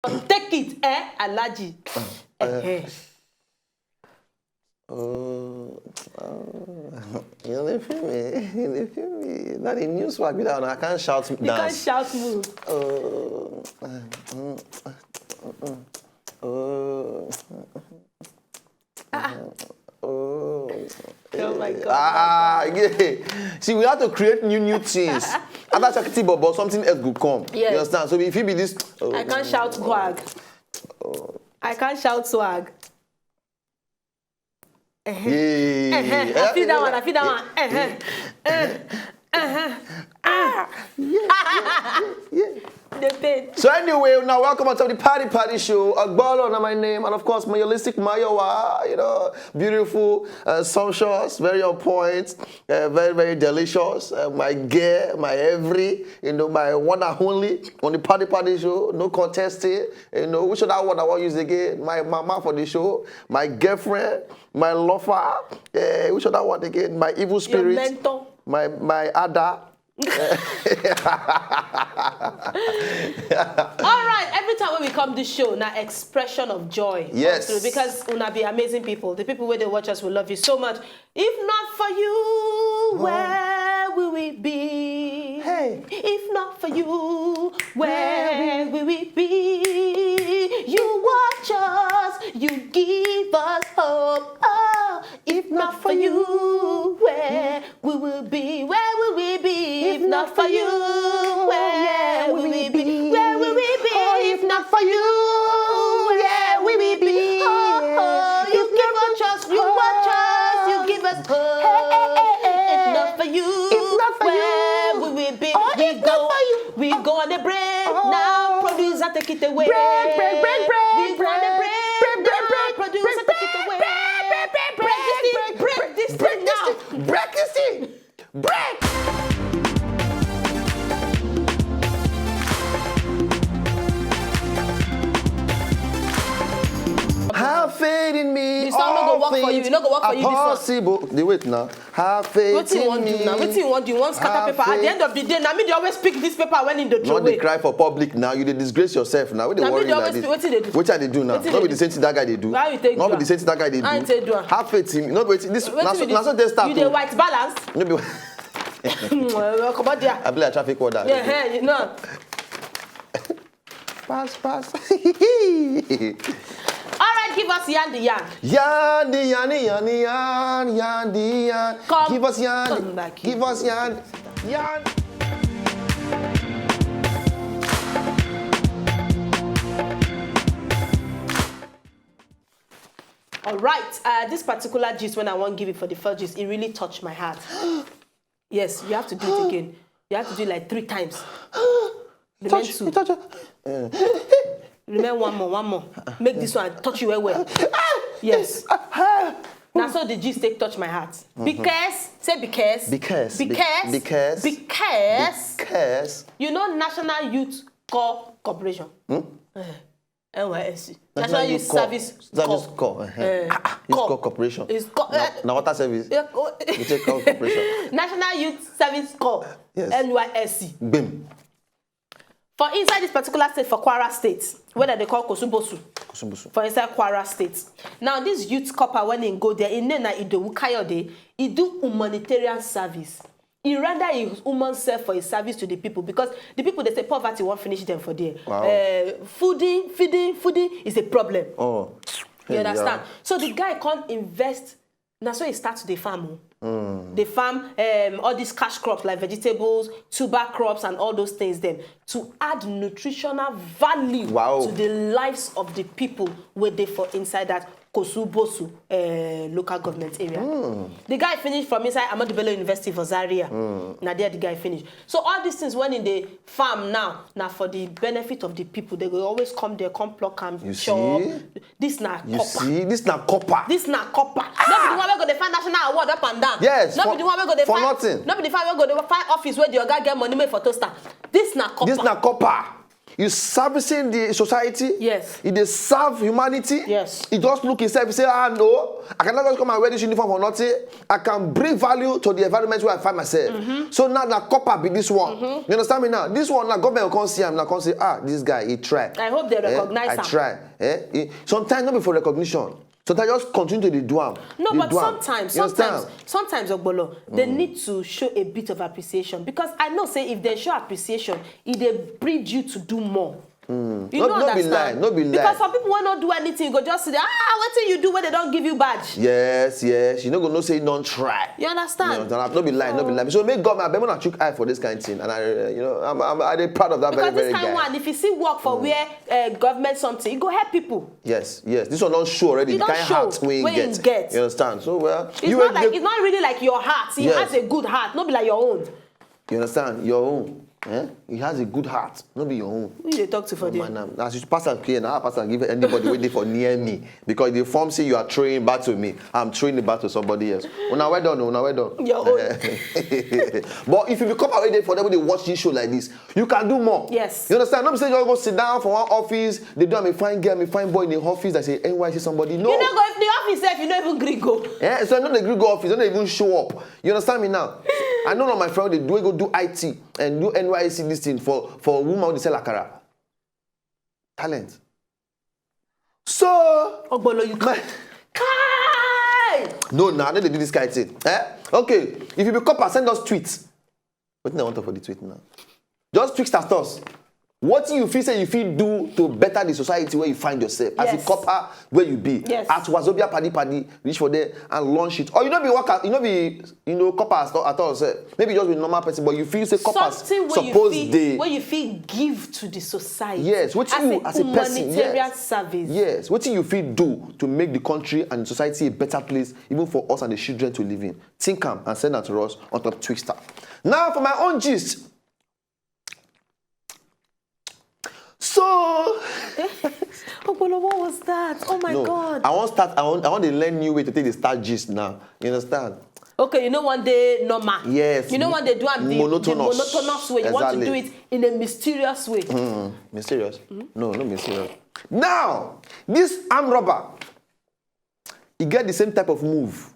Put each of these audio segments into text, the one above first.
Take it, Alaji. You feel me? Not in new swag without I can't shout dance. You can't shout move. Oh my God. Yeah. See, we have to create new things. After Chakiti Bobo, something else will come. Yes. You understand? So if you be this... I can't shout swag. I can't shout swag. Yeah. I feel that one. Yeah. The pain. So anyway, now welcome to the Party Show. Agbalo na my name, and of course, Mayolistic Mayowa, beautiful, sumptuous, very on point, very delicious. My girl, my every, my one and only on the Party Show. No contesting, which other word I want to use again? My mama for the show, my girlfriend, my lover, which other one again? My evil spirit, your mentor, my Ada. All right, every time when we come this show, now expression of joy. Yes. Because una be amazing people. The people where they watch us will love you so much. If not for you, where will we be? Hey. If not for you, where will we be? You watch us, you give us hope. Oh, if not for you, where we will be? Where will we be? If not for you, where will we be? Where will we be? If not for you, where will we be? Oh, you give us trust, you watch us, you give us hope. If not for you, where will we be? We go on the break now. Producer, take it away. Break. We go on the break now. Producer, take it away. Break this thing now. Break this thing. Break. Have faith in me. The song no go work for you. It no go work for you, this one. Possible. The wait now. Have faith What you in want me. do now? What you want do? You want scatter paper? At the end of the day, now me they always pick this paper when in the Not throwaway. they cry for public now. You they disgrace yourself now. What they Now, worry me they like always this? pick- wetin they do? What they do now? Wetin Not they be do? the same thing that guy they do. How you take Not do be am? the same thing that guy they How you do. take do am? Have faith in me. Not wait. This Wetin we now so they start. You the white balance? No be. Come on there. I be like traffic order. Yeah, you know. Pass. All right, give us yan the yan. Yan. Come- Give us yan. come back here. Give us yan. Yan. All right, this particular gist, when I want to give it for the first gist, it really touched my heart. Yes, you have to do it again. You have to do it like 3 times. Remain two. Remain one more. Make this one touch you well. Yes. Now so the gist take touch my heart. Because you know National Youth Corporation. NYSC. National Youth Service Corps. Youth Corps Corporation. Now water service. You take Corps Corporation. National Youth Service Corps. Yes. NYSC. Bim. For inside this particular state, for Kwara State, whether they call Kosumbosu. For inside Kwara State. Now this youth corps when they go there, in Nena Idowu Kayode, he do humanitarian service. He render his human self for his service to the people because the people they say poverty won't finish them for there. Wow. Feeding is a problem. Oh. You understand? So the guy can't invest. That's why he starts the farm. They farm all these cash crops like vegetables, tuber crops, and all those things then to add nutritional value to the lives of the people where they for inside that Kosubosu local government area. The guy finished from inside Ahmadu Bello University for Zaria. Now there the guy finished. So all these things when in the farm now for the benefit of the people, they will always come there, come pluck and chop. This na copper. See, this na copper. This na copper. Not be the one where go they find national award up and down. Yes. Not be the one where go they find nothing. Not be the one where go they find office where the guy get money made for toaster. This na copper. This na copper. you servicing the society. Yes. If they serve humanity. Yes. He just look himself and say, no, I cannot just come and wear this uniform for nothing. I can bring value to the environment where I find myself. So now copper be this one. You understand me now? This one now government will come see him, now come say, this guy, he tried. I hope they recognize him. I try. Sometimes not before recognition. Sometimes just continue to do am. No, but sometimes, Ogbolo, they need to show a bit of appreciation, because I know, say, if they show appreciation, they breed you to do more. You don't understand. No be lie. Because some people will not do anything. You go just sit there, what do you do when they don't give you badge? Yes. You no go no say don't try. You understand? No be lie. So make government, I better chook eye for this kind of thing, and I'm proud of that. Because very this kind one, if you see work for where government something, you go help people. Yes. This one don't show already. You the kind of heart we get. You understand? So it's not really like your heart. He has a good heart, not be like your own. You understand? Your own. He has a good heart, not be your own. Who you talk to for them? As you pass and clear, now pass and give anybody waiting for near me, because the form say you are throwing back to me, I'm throwing it back to somebody else. Now well done. Your own. But if you become already for them, they watch this show like this, you can do more. Yes. You understand? Not say you go sit down for one office, they do a fine girl, a fine boy in the office. I say NYC somebody. No. You don't go if the office self, you don't even agree go. Yeah, so I know the Greek office, don't even show up. You understand me now? I know my friend, they go do IT and do NYC this thing for a woman who sell akara. Talent. So Ogbolo, you can't. No, they do this kind of thing. Okay, if you be copper, send us tweets. What do I want for the tweet now? Just tweet status. What you feel say you feel do to better the society where you find yourself as a copper where you be. Yes. At Wazobia Paddy reach for there and launch it. Or you don't be worker, you know be copper at all. Sir. Maybe just be normal person, but you feel say copper suppose they where you feel give to the society. Yes, what you as a person, humanitarian service. Yes, what you feel do to make the country and society a better place, even for us and the children to live in. Think am and send that to us on top Twitter. Now for my own gist. So, Ogbolo, what was that? Oh my God! I want to learn new way to take the start gist now. You understand? Okay, you know one day normal. Yes. You know one day do the monotonous way. You want to do it in a mysterious way. Mysterious? No, not mysterious. Now, this armed robber, he get the same type of move,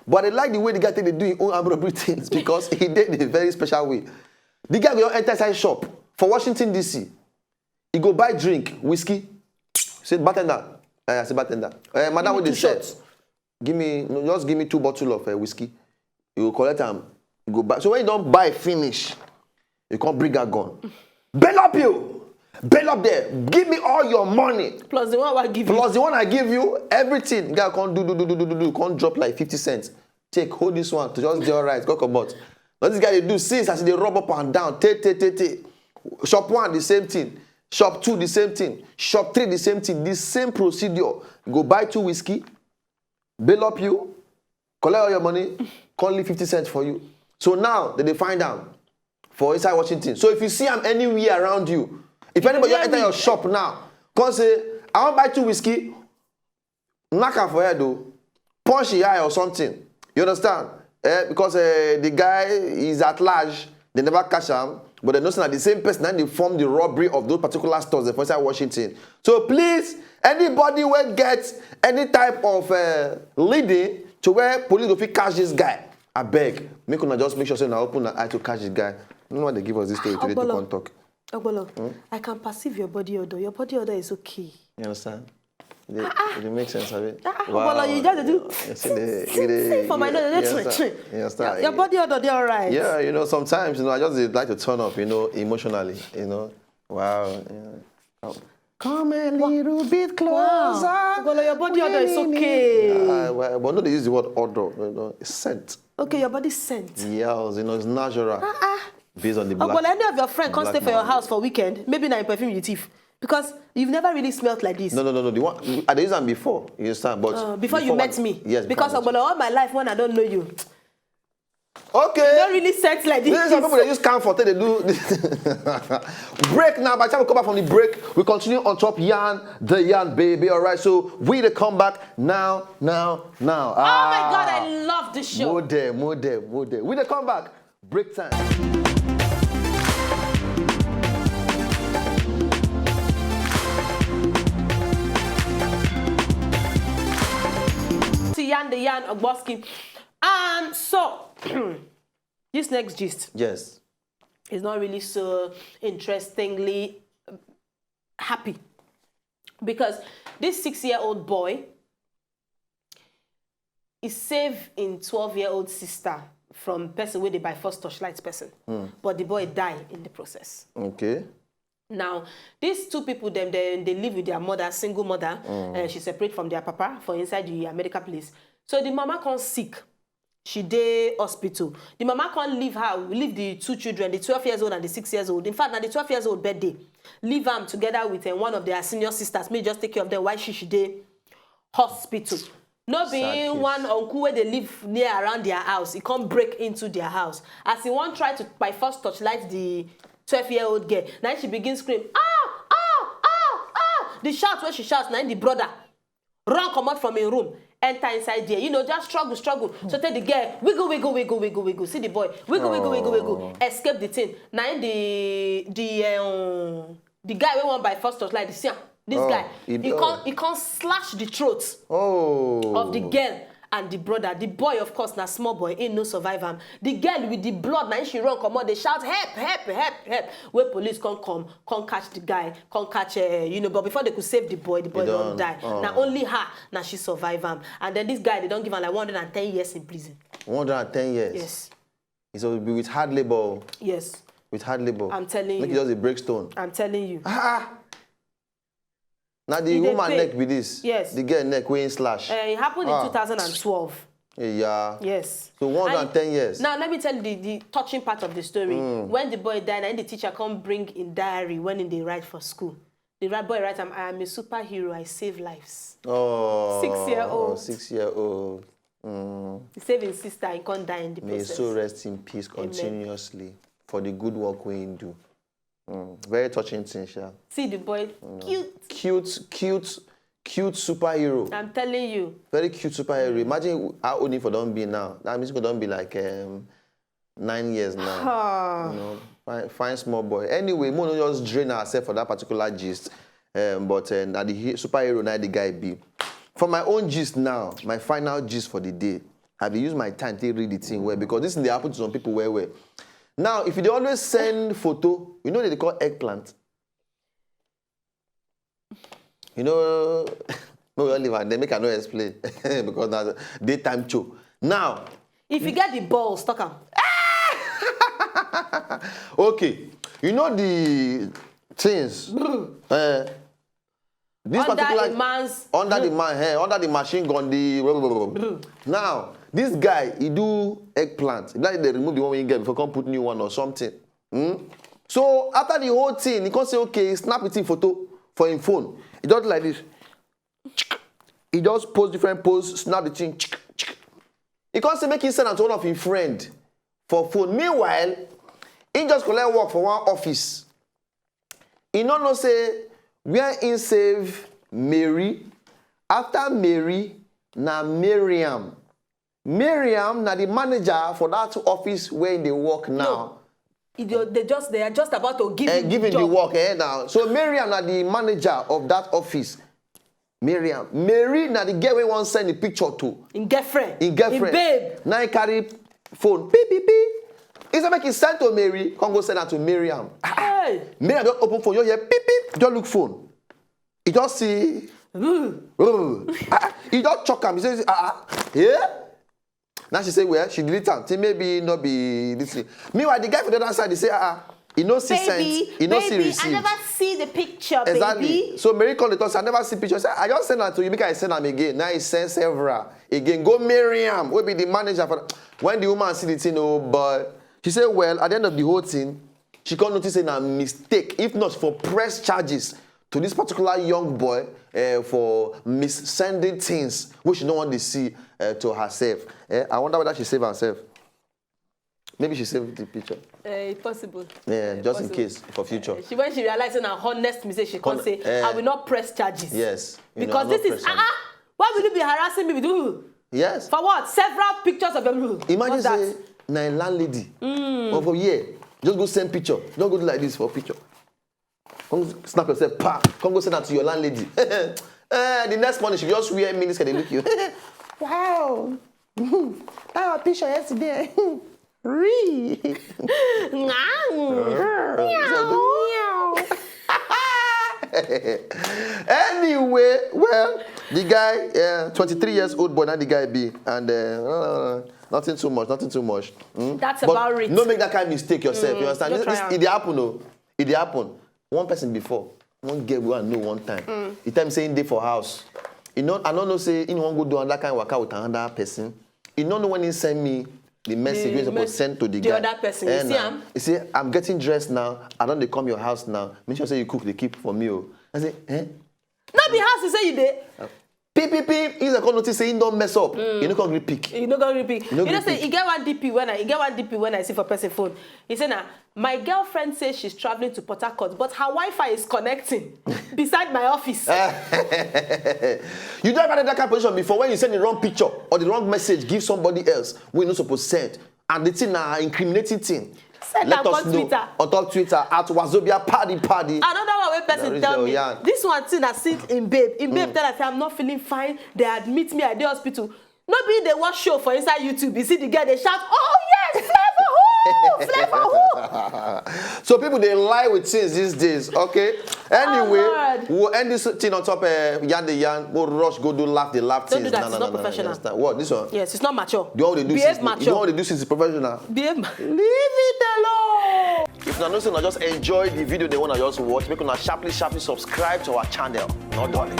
but I like the way the guy take they do his own armed robbery things because he did it in a very special way. The guy go enter inside shop for Washington DC. He go buy drink, whiskey. Say bartender. I say bartender. Madam, what they said? Just give me 2 bottles of whiskey. You go collect them. You go buy. So when you don't buy finish, you can't bring a gun. Bail up you. Bail up there. Give me all your money. Plus the one I give you. Plus the one I give you. Everything. Guy can't do. Can't drop like 50 cents. Take, hold this one to just do all right. Go about. What this guy they do since as they rub up and down. Shop 1 the same thing. Shop 2 the same thing. Shop 3 the same thing. The same procedure. Go buy 2 whiskey. Bail up you. Collect all your money. Only 50 cents for you. So now they find out for inside Washington. So if you see them anywhere around you, if anybody enter your shop now, come say, I want to buy 2 whiskey. Knock am for head though. Punch the eye or something. You understand? Because the guy is at large. They never catch him. But they know that the same person and they form the robbery of those particular stores in inside Washington. So please, anybody will get any type of leading to where police will catch this guy. I beg, make una just make sure so now open an eye to catch this guy. I don't know why they give us this story today to come talk. Ogbolo, I can perceive your body odor. Your body odor is okay. You understand? It makes sense of it. Wow. Well, you just do for my nose. Your body odor, they're all right. Yeah, sometimes, I just like to turn up, emotionally, Wow. Come a little bit closer. Wow. Well, your body odor is okay. But no, they use the word odor, it's scent. Okay, your body scent. Yes, it's natural. Based on the black. Well, any of your friends can't stay for your house for weekend, maybe now you perfume your teeth. Because you've never really smelled like this. No. The one I used them before. You understand? But before you met me. Yes. Because all my life when I don't know you. Okay. You don't really scent like this. Some people they use comfort. They do. Break now. By the time we come back from the break, we continue on top the yarn, baby. All right. So we the come back now. Oh my God, I love this show. More there. We the come back. Break time. the yarn, Ogboski. So, this next gist Yes. is not really so interestingly happy. Because this 6-year-old boy is saved in 12-year-old sister from person where they by force torchlight person. But the boy died in the process. Okay. Now, these two people, they live with their mother, single mother. She separate from their papa for inside the medical place. So the mama can't sick. She dey hospital. The mama can't leave the two children, the 12 years old and the 6 years old. In fact, now the 12 years old birthday, leave them together with one of their senior sisters. May just take care of them while she dey hospital. No be one uncle where they live near around their house. He can't break into their house. As he won't try to by force touchlight the 12-year-old girl. Now she begins scream, ah, ah, ah, ah. The shout when she shouts, now the brother run come out from a room, enter inside there. You know, just struggle. So tell the girl, wiggle. See the boy, wiggle. Escape the thing. Now the guy we want by first touchlight, this guy, he can't slash the throat of the girl and the brother. The boy, of course, na small boy, ain't no survive him. The girl with the blood, now she run, come out, they shout, help. Where police come catch the guy, catch, but before they could save the boy don't die. Now only her, now she survive him. And then this guy, they don't give him like 110 years in prison. 110 years? Yes. So be with hard labor? Yes. With hard labor? I'm telling you. Like it does a breakstone? I'm telling you. Now the woman neck with this? Yes. The girl neck weighing slash? It happened in 2012. Yeah. Yes. So 110 years. Now let me tell you the touching part of the story. When the boy died, and the teacher come bring in diary when they write for school. The boy writes, I am a superhero, I save lives. Oh. 6-year-old. 6-year-old. He saved his sister, he can't die in the process. May so rest in peace continuously for the good work we do. Very touching thing, Sha. See the boy, cute superhero. I'm telling you. Very cute superhero. Imagine how old for don't be now. That means don't be like 9 years now. You know, fine small boy. Anyway, we don't just drain ourselves for that particular gist. But now the superhero now the guy be. For my own gist now, my final gist for the day, I've used my time to read the thing well because this thing they happen to some people where. Now, if you always send photo, you know what they call eggplant. You know, no, we all live and they make I no explain because that's daytime show. Now, if you get the balls, talk 'em. Okay, you know the things. This under particular under the machine gun. Now, this guy he do eggplant. Like they remove the one you get before come put new one or something. So after the whole thing, he can say okay, snap it in photo for his phone. He does like this. He just post different poses, snap the thing. He can't say make him send it to one of his friend for phone. Meanwhile, he just collect work for one office. He no say where he save Mary. After Mary, na Miriam. Miriam na the manager for that office where they work now. No. They are just about to give him the work now. So Miriam na the manager of that office. Miriam. Mary na the girl we want send the picture to. In girlfriend. In babe. Now he carry phone. Beep, beep, beep. Instead make he send to Mary, come go send that to Miriam. Hey. Miriam just open phone. You hear beep, beep. Just look phone. He just see. He just chuck him. He says, yeah. Now she say, well, she delete am. Say maybe not be this thing. Meanwhile, the guy from the other side, they say, he no see sent, he no see receive. I never see the picture, exactly. Baby. So Mary called the talk, I never see picture. Say, I just send that to you, because I send them again. Now he send several. Again, go Miriam, will be the manager for that. When the woman see the thing, oh boy. She said, well, at the end of the whole thing, she can't notice a mistake, if not for press charges to this particular young boy for missending things which she don't want to see to herself. I wonder whether she saved herself. Maybe she saved the picture. Possible. Yeah, just possible. In case for future. When she realized in her honest mistake, she can't say, I will not press charges. Yes. Because this is, why will you be harassing me with you? Yes. For what? Several pictures of them. Imagine say, na landlady. For year, just go send picture. Don't go do like this for picture. Come snap yourself, pa. Come go send that to your landlady. The next morning, she just wear miniskirt, they look you. Wow. That picture yesterday. Meow. Anyway, well, the guy, 23 years old boy, now the guy be, and nothing too much. That's But about it. don't make that kind of mistake yourself. You understand? Don't try am. It dey happen, no. It dey happen. One person before, one girl we know one time. The time saying day for house. I don't know say he won't go do that kind of workout with another person. You don't know when he send me the message when supposed to send to the guy. other person. You see him? He say, I'm getting dressed now. I don't they come your house now. Make sure say you cook the keep for me. Oh. I say, eh? Not be house, you say you did. Peep. He's a notice say he don't mess up. You don't come pick. You don't go repeat. No You know gree say you get one DP when I see for person phone. He say now my girlfriend says she's traveling to Port Harcourt, but her Wi-Fi is connecting beside my office. You don't have that kind of position before when you send the wrong picture or the wrong message, give somebody else we not supposed to send. And the thing now incriminating thing. Send Let am us on know Twitter. on top Twitter at Wazobia party. Another one where person There is tell the me, yarn. this one thing I see in babe. In babe tell I say I'm not feeling fine. They admit me at the hospital. Nobody they watch show for inside YouTube. You see the girl they shout, oh yes, Flavor who? So people they lie with things these days, okay? Anyway, Lord. we'll end this thing on top yarn the yarn, we'll rush, go do laugh Don't things. do that, it's not professional. Understand? What, this one? Yes, it's not mature. Do all they do Behave since mature. do all they do since it's professional. Behave Leave it alone. If you know, just enjoy the video they want to just watch, make sure sharply subscribe to our channel. No darling.